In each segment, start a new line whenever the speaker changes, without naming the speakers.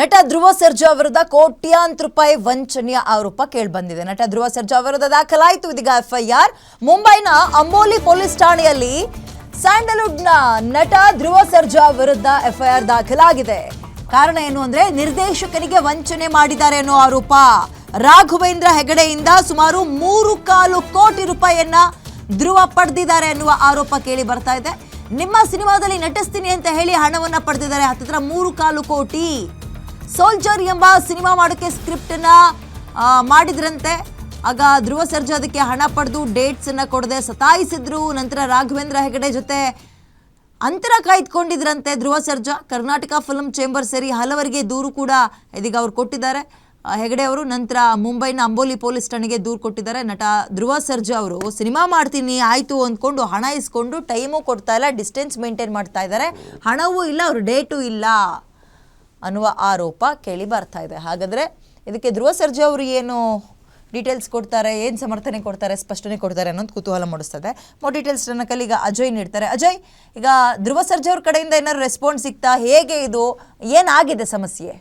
ನಟ ಧ್ರುವ ಸರ್ಜಾ ವಿರುದ್ಧ ಕೋಟ್ಯಾಂತರ ರೂಪಾಯಿ ವಂಚನೆಯ ಆರೋಪ ಕೇಳಿಬಂದಿದೆ. ನಟ ಧ್ರುವ ಸರ್ಜಾ ವಿರುದ್ಧ ದಾಖಲಾಯಿತು ಇದೀಗ ಎಫ್ಐಆರ್. ಮುಂಬೈನ ಅಂಬೋಲಿ ಪೊಲೀಸ್ ಠಾಣೆಯಲ್ಲಿ ಸ್ಯಾಂಡಲ್ವುಡ್ನ ನಟ ಧ್ರುವ ಸರ್ಜಾ ವಿರುದ್ಧ ಎಫ್ಐಆರ್ ದಾಖಲಾಗಿದೆ. ಕಾರಣ ಏನು ಅಂದ್ರೆ ನಿರ್ದೇಶಕನಿಗೆ ವಂಚನೆ ಮಾಡಿದ್ದಾರೆ ಅನ್ನೋ ಆರೋಪ. ರಾಘವೇಂದ್ರ ಹೆಗಡೆಯಿಂದ ಸುಮಾರು 3.25 ಕೋಟಿ ರೂಪಾಯಿಯನ್ನ ಧ್ರುವ ಪಡೆದಿದ್ದಾರೆ ಅನ್ನುವ ಆರೋಪ ಕೇಳಿ ಬರ್ತಾ ಇದೆ. ನಿಮ್ಮ ಸಿನಿಮಾದಲ್ಲಿ ನಟಿಸ್ತೀನಿ ಅಂತ ಹೇಳಿ ಹಣವನ್ನ ಪಡೆದಿದ್ದಾರೆ. ಹತ್ತಿರ 3.25 ಕೋಟಿ. ಸೋಲ್ಜರ್ ಎಂಬ ಸಿನಿಮಾ ಮಾಡೋಕ್ಕೆ ಸ್ಕ್ರಿಪ್ಟ್ ಅನ್ನ ಮಾಡಿದ್ರಂತೆ. ಆಗ ಧ್ರುವ ಸರ್ಜಾ ಅದಕ್ಕೆ ಹಣ ಪಡೆದು ಡೇಟ್ಸ್ ಅನ್ನ ಕೊಡದೆ ಸತಾಯಿಸಿದ್ರು. ನಂತರ ರಾಘವೇಂದ್ರ ಹೆಗಡೆ ಜೊತೆ ಅಂತರ ಕಾಯ್ದುಕೊಂಡಿದ್ರಂತೆ ಧ್ರುವ ಸರ್ಜಾ. ಕರ್ನಾಟಕ ಫಿಲ್ಮ್ ಚೇಂಬರ್ ಸೇರಿ ಹಲವರಿಗೆ ದೂರು ಕೂಡ ಇದೀಗ ಅವ್ರು ಕೊಟ್ಟಿದ್ದಾರೆ ಹೆಗಡೆ ಅವರು. ನಂತರ ಮುಂಬೈನ ಅಂಬೋಲಿ ಪೊಲೀಸ್ ಠಾಣೆಗೆ ದೂರು ಕೊಟ್ಟಿದ್ದಾರೆ. ನಟ ಧ್ರುವ ಸರ್ಜಾ ಅವರು ಸಿನಿಮಾ ಮಾಡ್ತೀನಿ ಆಯಿತು ಅಂದ್ಕೊಂಡು ಹಣ ಇಸ್ಕೊಂಡು ಟೈಮು ಕೊಡ್ತಾ ಇಲ್ಲ, ಡಿಸ್ಟೆನ್ಸ್ ಮೇಂಟೈನ್ ಮಾಡ್ತಾ ಇದ್ದಾರೆ, ಹಣವೂ ಇಲ್ಲ, ಅವ್ರ ಡೇಟು ಇಲ್ಲ ಅನ್ನುವ ಆರೋಪ ಕೇಳಿ ಬರ್ತಾ ಇದೆ. ಹಾಗಾದರೆ ಇದಕ್ಕೆ ಧ್ರುವ ಸರ್ಜಾ ಅವರು ಏನು ಡೀಟೇಲ್ಸ್ ಕೊಡ್ತಾರೆ, ಏನು ಸಮರ್ಥನೆ ಕೊಡ್ತಾರೆ, ಸ್ಪಷ್ಟನೆ ಕೊಡ್ತಾರೆ ಅನ್ನೋದು ಕುತೂಹಲ ಮೂಡಿಸ್ತದೆ. ಮೋರ್ ಡೀಟೇಲ್ಸ್ ನನ್ನ ಕೈಲಿ ಈಗ ಅಜಯ್ ನೀಡ್ತಾರೆ. ಅಜಯ್, ಈಗ ಧ್ರುವ ಸರ್ಜಾ ಅವ್ರ ಕಡೆಯಿಂದ ಏನಾದ್ರು ರೆಸ್ಪಾನ್ಸ್ ಸಿಗ್ತಾ, ಹೇಗೆ ಇದು ಏನಾಗಿದೆ ಸಮಸ್ಯೆ?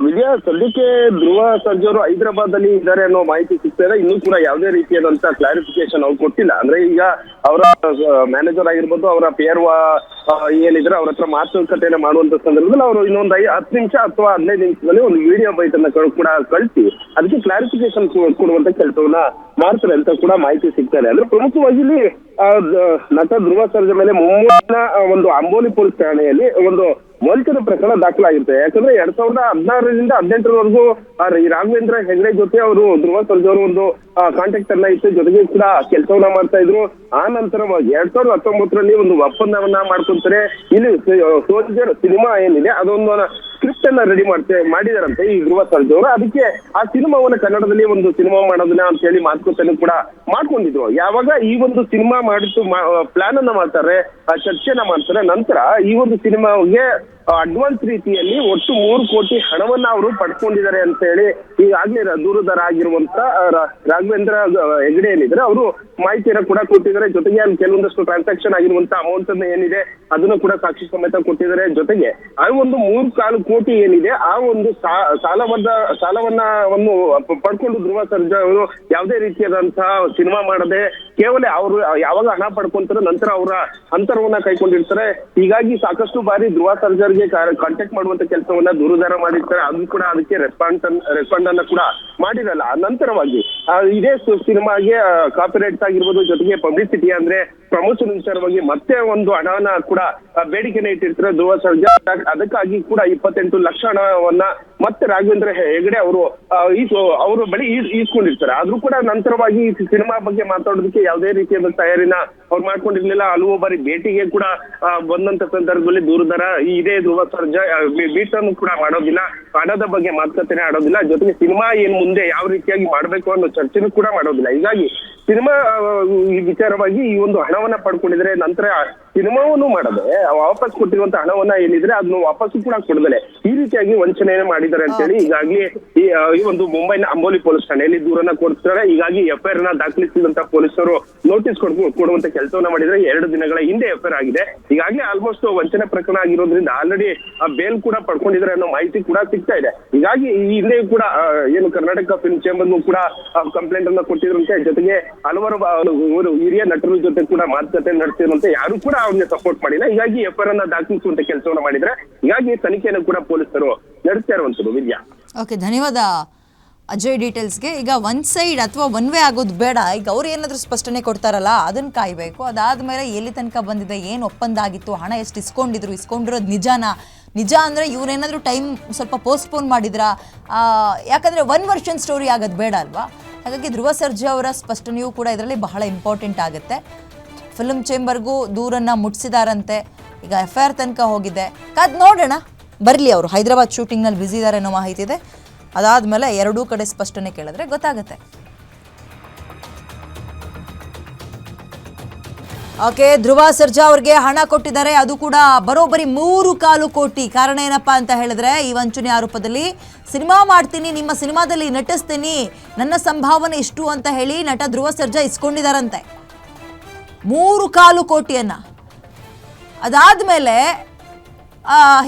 ವಿಜಯ, ಸದ್ಯಕ್ಕೆ ಧ್ರುವ ಸರ್ಜಾ ಅವರು ಹೈದರಾಬಾದ್ ಅಲ್ಲಿ ಇದ್ದಾರೆ ಅನ್ನೋ ಮಾಹಿತಿ ಸಿಗ್ತಾ ಇದೆ. ಇನ್ನೂ ಕೂಡ ಯಾವುದೇ ರೀತಿಯಾದಂತ ಕ್ಲಾರಿಫಿಕೇಶನ್ ಅವ್ರು ಕೊಟ್ಟಿಲ್ಲ. ಅಂದ್ರೆ ಈಗ ಅವರ ಮ್ಯಾನೇಜರ್ ಆಗಿರ್ಬೋದು, ಅವರ ಪೇರ್ ಏನಿದ್ರೆ ಅವ್ರ ಹತ್ರ ಮಾತುಕತೆಯನ್ನ ಮಾಡುವಂತ ಸಂದರ್ಭದಲ್ಲಿ ಅವರು ಇನ್ನೊಂದು 10 ನಿಮಿಷ ಅಥವಾ 15 ನಿಮಿಷದಲ್ಲಿ ಒಂದು ವಿಡಿಯೋ ಬೈಟ್ ಅನ್ನ ಕೂಡ ಕಳಿಸಿ ಅದಕ್ಕೆ ಕ್ಲಾರಿಫಿಕೇಶನ್ ಕೊಡುವಂತ ಕೆಲಸವನ್ನ ಮಾಡ್ತಾರೆ ಅಂತ ಕೂಡ ಮಾಹಿತಿ ಸಿಗ್ತಾ ಇದೆ. ಅಂದ್ರೆ ಪ್ರಮುಖವಾಗಿ ಇಲ್ಲಿ ನಟ ಧ್ರುವ ಸರ್ಜಾ ಮೇಲೆ ಮುಂಬೈನ ಒಂದು ಅಂಬೋಲಿ ಪೊಲೀಸ್ ಠಾಣೆಯಲ್ಲಿ ಒಂದು ವಂಚನೆ ಪ್ರಕರಣ ದಾಖಲಾಗಿರುತ್ತೆ. ಯಾಕಂದ್ರೆ 2016ರಿಂದ 2018ರವರೆಗೂ ರಾಘವೇಂದ್ರ ಹೆಗಡೆ ಜೊತೆ ಅವರು ಧ್ರುವ ಸರ್ಜಾ ಅವರು ಒಂದು ಕಾಂಟ್ಯಾಕ್ಟ್ ಅನ್ನ ಇತ್ತು, ಜೊತೆಗೆ ಕೂಡ ಕೆಲಸವನ್ನ ಮಾಡ್ತಾ ಇದ್ರು. ಆ ನಂತರ 2019ರಲ್ಲಿ ಒಂದು ಒಪ್ಪಂದವನ್ನ ಮಾಡ್ಕೊಂತಾರೆ. ಇಲ್ಲಿ ಸೋಲ್ಜರ್ ಸಿನಿಮಾ ಏನಿದೆ ಅದೊಂದು ಸ್ಕ್ರಿಪ್ಟ್ ಅನ್ನ ರೆಡಿ ಮಾಡಿದಾರಂತೆ ಈ ಧ್ರುವ ಸರ್ಜಾ ಅವರು. ಅದಕ್ಕೆ ಆ ಸಿನಿಮಾವನ್ನ ಕನ್ನಡದಲ್ಲಿ ಒಂದು ಸಿನಿಮಾ ಮಾಡೋದನ್ನ ಅಂತ ಹೇಳಿ ಮಾತುಕತೆ ಕೂಡ ಮಾಡ್ಕೊಂಡಿದ್ರು. ಯಾವಾಗ ಈ ಒಂದು ಸಿನಿಮಾ ಮಾಡಿದ್ದು ಪ್ಲಾನ್ ಅನ್ನ ಮಾಡ್ತಾರೆ, ಚರ್ಚೆನ ಮಾಡ್ತಾರೆ. ನಂತರ ಈ ಒಂದು ಸಿನಿಮಾಗೆ ಅಡ್ವಾನ್ಸ್ ರೀತಿಯಲ್ಲಿ ಒಟ್ಟು 3 ಕೋಟಿ ಹಣವನ್ನ ಅವರು ಪಡ್ಕೊಂಡಿದ್ದಾರೆ ಅಂತ ಹೇಳಿ ಈಗಾಗಲೇ ದೂರುದಾರ ಆಗಿರುವಂತ ರಾಘವೇಂದ್ರ ಹೆಗಡೆ ಏನಿದ್ರೆ ಅವರು ಮಾಹಿತಿಯನ್ನ ಕೂಡ ಕೊಟ್ಟಿದ್ದಾರೆ. ಜೊತೆಗೆ ಅಲ್ಲಿ ಕೆಲವೊಂದಷ್ಟು ಟ್ರಾನ್ಸಾಕ್ಷನ್ ಆಗಿರುವಂತ ಅಮೌಂಟ್ ಅನ್ನ ಏನಿದೆ ಅದನ್ನು ಕೂಡ ಸಾಕ್ಷಿ ಸಮೇತ ಕೊಟ್ಟಿದ್ದಾರೆ. ಜೊತೆಗೆ ಆ ಒಂದು 3.25 ಕೋಟಿ ಏನಿದೆ ಆ ಒಂದು ಸಾಲವನ್ನ ಪಡ್ಕೊಂಡು ಧ್ರುವ ಸರ್ಜಾ ಅವರು ಯಾವುದೇ ರೀತಿಯಾದಂತಹ ಸಿನಿಮಾ ಮಾಡದೆ ಕೇವಲ ಅವರು ಯಾವಾಗ ಹಣ ಪಡ್ಕೊಂತಾರೆ ನಂತರ ಅವರ ಅಂತರವನ್ನ ಕೈಕೊಂಡಿರ್ತಾರೆ. ಹೀಗಾಗಿ ಸಾಕಷ್ಟು ಬಾರಿ ಧ್ರುವ ಸರ್ಜಾರ್ಗೆ ಕಾಂಟ್ಯಾಕ್ಟ್ ಮಾಡುವಂತ ಕೆಲಸವನ್ನ ದೂರುದಾರ ಮಾಡಿರ್ತಾರೆ. ಅದು ಕೂಡ ಅದಕ್ಕೆ ರೆಸ್ಪಾಂಡ್ ಅನ್ನ ಕೂಡ ಮಾಡಿರಲ್ಲ. ನಂತರವಾಗಿ ಇದೇ ಸಿನಿಮಾಗೆ ಕಾಪಿರೈಟ್ಸ್ ಆಗಿರ್ಬೋದು, ಜೊತೆಗೆ ಪಬ್ಲಿಸಿಟಿ ಅಂದ್ರೆ ಪ್ರಮೋಷನ್ ವಿಚಾರವಾಗಿ ಮತ್ತೆ ಒಂದು ಹಣವನ್ನ ಕೂಡ ಬೇಡಿಕೆನ ಇಟ್ಟಿರ್ತಾರೆ ಧ್ರುವ ಸರ್ಜಾ. ಅದಕ್ಕಾಗಿ ಕೂಡ 28 ಲಕ್ಷ ಹಣವನ್ನ ಮತ್ತೆ ರಾಘವೇಂದ್ರ ಹೆಗಡೆ ಅವರು ಬಳಿ ಈಸ್ಕೊಂಡಿರ್ತಾರೆ. ಆದ್ರೂ ಕೂಡ ನಂತರವಾಗಿ ಈ ಸಿನಿಮಾ ಬಗ್ಗೆ ಮಾತಾಡೋದಕ್ಕೆ ಯಾವುದೇ ರೀತಿಯಾದ ತಯಾರಿನ ಅವ್ರು ಮಾಡ್ಕೊಂಡಿರ್ಲಿಲ್ಲ. ಹಲವು ಬಾರಿ ಭೇಟಿಗೆ ಕೂಡ ಬಂದಂತ ಸಂದರ್ಭದಲ್ಲಿ ದೂರುದಾರ ಇದೇ ಧ್ರುವ ಸರ್ಜಾ ಮೀಟ್ ಅನ್ನು ಕೂಡ ಮಾಡೋದಿಲ್ಲ, ಹಣದ ಬಗ್ಗೆ ಮಾತುಕತೆನೆ ಆಡೋದಿಲ್ಲ, ಜೊತೆಗೆ ಸಿನಿಮಾ ಏನ್ ಮುಂದೆ ಯಾವ ರೀತಿಯಾಗಿ ಮಾಡ್ಬೇಕು ಅನ್ನೋ ಚರ್ಚೆನೂ ಕೂಡ ಮಾಡೋದಿಲ್ಲ. ಹೀಗಾಗಿ ಸಿನಿಮಾ ವಿಚಾರವಾಗಿ ಈ ಒಂದು ಹಣವನ್ನ ಪಡ್ಕೊಂಡಿದ್ರೆ ನಂತರ ಸಿನಿಮಾವನ್ನು ಮಾಡದೆ ವಾಪಸ್ ಕೊಟ್ಟಿರುವಂತ ಹಣವನ್ನ ಏನಿದ್ರೆ ಅದನ್ನು ವಾಪಸ್ಸು ಕೂಡ ಕೊಡದಲೆ ಈ ರೀತಿಯಾಗಿ ವಂಚನೆಯನ್ನು ಮಾಡಿದ್ದಾರೆ ಅಂತ ಹೇಳಿ ಈಗಾಗಲೇ ಈ ಒಂದು ಮುಂಬೈನ ಅಂಬೋಲಿ ಪೊಲೀಸ್ ಠಾಣೆಯಲ್ಲಿ ದೂರನ್ನ ಕೊಡ್ತಾರೆ. ಹೀಗಾಗಿ ಎಫ್ಐಆರ್ ನ ದಾಖಲಿಸಿದಂತ ಪೊಲೀಸರು ನೋಟಿಸ್ ಕೊಡುವಂತ ಕೆಲಸವನ್ನ ಮಾಡಿದ್ರೆ 2 ದಿನಗಳ ಹಿಂದೆ ಎಫ್ಐಆರ್ ಆಗಿದೆ. ಈಗಾಗಲೇ ಆಲ್ಮೋಸ್ಟ್ ವಂಚನೆ ಪ್ರಕರಣ ಆಗಿರೋದ್ರಿಂದ ಆಲ್ರೆಡಿ ಬೇಲ್ ಕೂಡ ಪಡ್ಕೊಂಡಿದ್ದಾರೆ ಅನ್ನೋ ಮಾಹಿತಿ ಕೂಡ ಸಿಗ್ತಾ ಇದೆ. ಹೀಗಾಗಿ ಈ ಹಿಂದೆ ಕೂಡ ಏನು ಕರ್ನಾಟಕ ಫಿಲ್ಮ್ ಚೇಂಬರ್ ಕೂಡ ಕಂಪ್ಲೇಂಟ್ ಅನ್ನ ಕೊಟ್ಟಿದ್ರಂತೆ. ಜೊತೆಗೆ ಹಲವಾರು ಹಿರಿಯ ನಟರ ಜೊತೆ ಕೂಡ ಮಾತುಕತೆ ನಡೆಸಿರುವಂತೆ ಯಾರು ಕೂಡ ಅವ್ರಿಗೆ ಸಪೋರ್ಟ್ ಮಾಡಿಲ್ಲ. ಹೀಗಾಗಿ ಎಫ್ಐಆರ್ ಅನ್ನ ದಾಖಲಿಸುವಂತ ಕೆಲಸವನ್ನ ಮಾಡಿದ್ರೆ ಹೀಗಾಗಿ ತನಿಖೆಯನ್ನು ಕೂಡ ಪೊಲೀಸರು ನಡೆಸ್ತಾ ಇರುವಂತದ್ದು. ವಿದ್ಯಾ,
ಓಕೆ, ಧನ್ಯವಾದ ಅಜಯ್ ಡೀಟೇಲ್ಸ್ಗೆ. ಈಗ ಒನ್ ಸೈಡ್ ಅಥವಾ ಒನ್ ವೇ ಆಗೋದು ಬೇಡ. ಈಗ ಅವ್ರು ಏನಾದರೂ ಸ್ಪಷ್ಟನೆ ಕೊಡ್ತಾರಲ್ಲ ಅದನ್ನು ಕಾಯಬೇಕು. ಅದಾದಮೇಲೆ ಎಲ್ಲಿ ತನಕ ಬಂದಿದೆ, ಏನು ಒಪ್ಪಂದ ಆಗಿತ್ತು, ಹಣ ಎಷ್ಟು ಇಸ್ಕೊಂಡಿರೋದು ನಿಜ ಅಂದರೆ ಇವರೇನಾದರೂ ಟೈಮ್ ಸ್ವಲ್ಪ ಪೋಸ್ಟ್ಪೋನ್ ಮಾಡಿದ್ರಾ? ಯಾಕಂದರೆ 1 ವರ್ಷನ್ ಸ್ಟೋರಿ ಆಗೋದು ಬೇಡ ಅಲ್ವಾ? ಹಾಗಾಗಿ ಧ್ರುವ ಸರ್ಜಾ ಅವರ ಸ್ಪಷ್ಟನೆಯೂ ಕೂಡ ಇದರಲ್ಲಿ ಬಹಳ ಇಂಪಾರ್ಟೆಂಟ್ ಆಗುತ್ತೆ. ಫಿಲ್ಮ್ ಚೇಂಬರ್ಗೂ ದೂರನ್ನು ಮುಟ್ಟಿಸಿದಾರಂತೆ. ಈಗ ಎಫ್ಐಆರ್ ತನಕ ಹೋಗಿದೆ. ಕಾದ್ ನೋಡೋಣ, ಬರಲಿ. ಅವರು ಹೈದರಾಬಾದ್ ಶೂಟಿಂಗ್ನಲ್ಲಿ ಬ್ಯುಸಿ ಇದ್ದಾರೆ ಅನ್ನೋ ಮಾಹಿತಿ ಇದೆ. ಅದಾದಮೇಲೆ ಎರಡೂ ಕಡೆ ಸ್ಪಷ್ಟನೆ ಕೇಳಿದ್ರೆ ಗೊತ್ತಾಗುತ್ತೆ. ಓಕೆ, ಧ್ರುವ ಸರ್ಜಾ ಅವ್ರಿಗೆ ಹಣ ಕೊಟ್ಟಿದ್ದಾರೆ, ಅದು ಕೂಡ ಬರೋಬ್ಬರಿ 3.25 ಕೋಟಿ. ಕಾರಣ ಏನಪ್ಪಾ ಅಂತ ಹೇಳಿದ್ರೆ ಈ ವಂಚನೆ ಆರೋಪದಲ್ಲಿ ಸಿನಿಮಾ ಮಾಡ್ತೀನಿ, ನಿಮ್ಮ ಸಿನಿಮಾದಲ್ಲಿ ನಟಿಸ್ತೀನಿ, ನನ್ನ ಸಂಭಾವನೆ ಇಷ್ಟು ಅಂತ ಹೇಳಿ ನಟ ಧ್ರುವ ಸರ್ಜಾ ಇಸ್ಕೊಂಡಿದಾರಂತೆ 3.25 ಕೋಟಿಯನ್ನ. ಅದಾದ್ಮೇಲೆ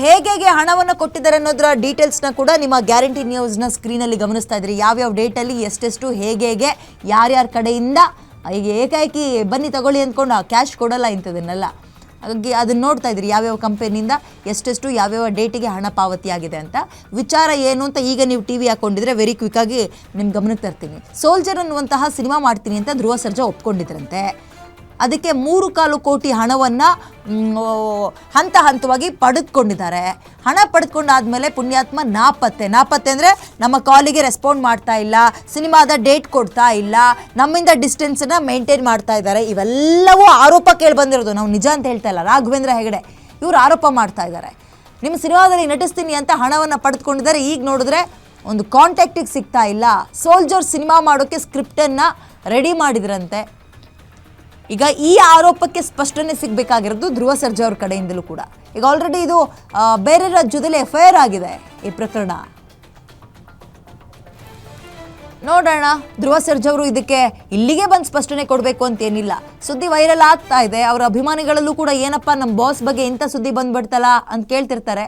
ಹೇಗೆ ಹಣವನ್ನು ಕೊಟ್ಟಿದ್ದಾರೆ ಅನ್ನೋದರ ಡೀಟೇಲ್ಸ್ನ ಕೂಡ ನಿಮ್ಮ ಗ್ಯಾರಂಟಿ ನ್ಯೂಸ್ನ ಸ್ಕ್ರೀನಲ್ಲಿ ಗಮನಿಸ್ತಾ ಇದ್ರಿ. ಯಾವ್ಯಾವ ಡೇಟಲ್ಲಿ ಎಷ್ಟೆಷ್ಟು ಹೇಗೆ ಯಾರ್ಯಾರ ಕಡೆಯಿಂದ ಈಗ ಏಕಾಏಕಿ ಬನ್ನಿ ತಗೊಳ್ಳಿ ಅಂದ್ಕೊಂಡು ಕ್ಯಾಶ್ ಕೊಡಲ್ಲ ಇಂಥದನ್ನೆಲ್ಲ. ಹಾಗಾಗಿ ಅದನ್ನು ನೋಡ್ತಾ ಇದ್ರಿ ಯಾವ್ಯಾವ ಕಂಪನಿಯಿಂದ ಎಷ್ಟೆಷ್ಟು ಯಾವ್ಯಾವ ಡೇಟಿಗೆ ಹಣ ಪಾವತಿಯಾಗಿದೆ ಅಂತ. ವಿಚಾರ ಏನು ಅಂತ ಈಗ ನೀವು ಟಿ ವಿ ಹಾಕ್ಕೊಂಡಿದ್ರೆ ವೆರಿ ಕ್ವಿಕ್ಕಾಗಿ ನಿಮ್ಮ ಗಮನಕ್ಕೆ ತರ್ತೀನಿ. ಸೋಲ್ಜರ್ ಅನ್ನುವಂತಹ ಸಿನಿಮಾ ಮಾಡ್ತೀನಿ ಅಂತ ಧ್ರುವ ಸರ್ಜಾ ಒಪ್ಕೊಂಡಿದ್ರಂತೆ. ಅದಕ್ಕೆ 3.25 ಕೋಟಿ ಹಣವನ್ನು ಹಂತ ಹಂತವಾಗಿ ಪಡೆದುಕೊಂಡಿದ್ದಾರೆ. ಹಣ ಪಡೆದುಕೊಂಡಾದ್ಮೇಲೆ ಪುಣ್ಯಾತ್ಮ ನಾಪತ್ತೆ ಅಂದರೆ ನಮ್ಮ ಕಾಲಿಗೆ ರೆಸ್ಪಾಂಡ್ ಮಾಡ್ತಾ ಇಲ್ಲ, ಸಿನಿಮಾದ ಡೇಟ್ ಕೊಡ್ತಾ ಇಲ್ಲ, ನಮ್ಮಿಂದ ಡಿಸ್ಟೆನ್ಸನ್ನು ಮೇಂಟೈನ್ ಮಾಡ್ತಾ ಇದ್ದಾರೆ. ಇವೆಲ್ಲವೂ ಆರೋಪ ಕೇಳಿ ಬಂದಿರೋದು, ನಾವು ನಿಜ ಅಂತ ಹೇಳ್ತಾ ಇಲ್ಲ. ರಾಘವೇಂದ್ರ ಹೆಗಡೆ ಇವರು ಆರೋಪ ಮಾಡ್ತಾ ಇದ್ದಾರೆ. ನಿಮ್ಮ ಸಿನಿಮಾದಲ್ಲಿ ನಟಿಸ್ತೀನಿ ಅಂತ ಹಣವನ್ನು ಪಡೆದುಕೊಂಡಿದ್ದಾರೆ. ಈಗ ನೋಡಿದ್ರೆ ಒಂದು ಕಾಂಟ್ಯಾಕ್ಟಿಗೆ ಸಿಗ್ತಾ ಇಲ್ಲ. ಸೋಲ್ಜರ್ ಸಿನಿಮಾ ಮಾಡೋಕ್ಕೆ ಸ್ಕ್ರಿಪ್ಟನ್ನು ರೆಡಿ ಮಾಡಿದ್ರಂತೆ. ಈಗ ಈ ಆರೋಪಕ್ಕೆ ಸ್ಪಷ್ಟನೆ ಸಿಗಬೇಕಾಗಿರೋದು ಧ್ರುವ ಸರ್ಜಾ ಅವ್ರ ಕಡೆಯಿಂದಲೂ ಕೂಡ. ಈಗ ಆಲ್ರೆಡಿ ಇದು ಬೇರೆ ರಾಜ್ಯದಲ್ಲಿ FIR ಆಗಿದೆ ಈ ಪ್ರಕರಣ. ನೋಡೋಣ, ಧ್ರುವ ಸರ್ಜಾ ಅವರು ಇದಕ್ಕೆ ಇಲ್ಲಿಗೆ ಬಂದು ಸ್ಪಷ್ಟನೆ ಕೊಡಬೇಕು ಅಂತ ಏನಿಲ್ಲ. ಸುದ್ದಿ ವೈರಲ್ ಆಗ್ತಾ ಇದೆ. ಅವರ ಅಭಿಮಾನಿಗಳಲ್ಲೂ ಕೂಡ ಏನಪ್ಪ ನಮ್ಮ ಬಾಸ್ ಬಗ್ಗೆ ಇಂಥ ಸುದ್ದಿ ಬಂದ್ಬಿಡ್ತಲ್ಲ ಅಂತ ಕೇಳ್ತಿರ್ತಾರೆ.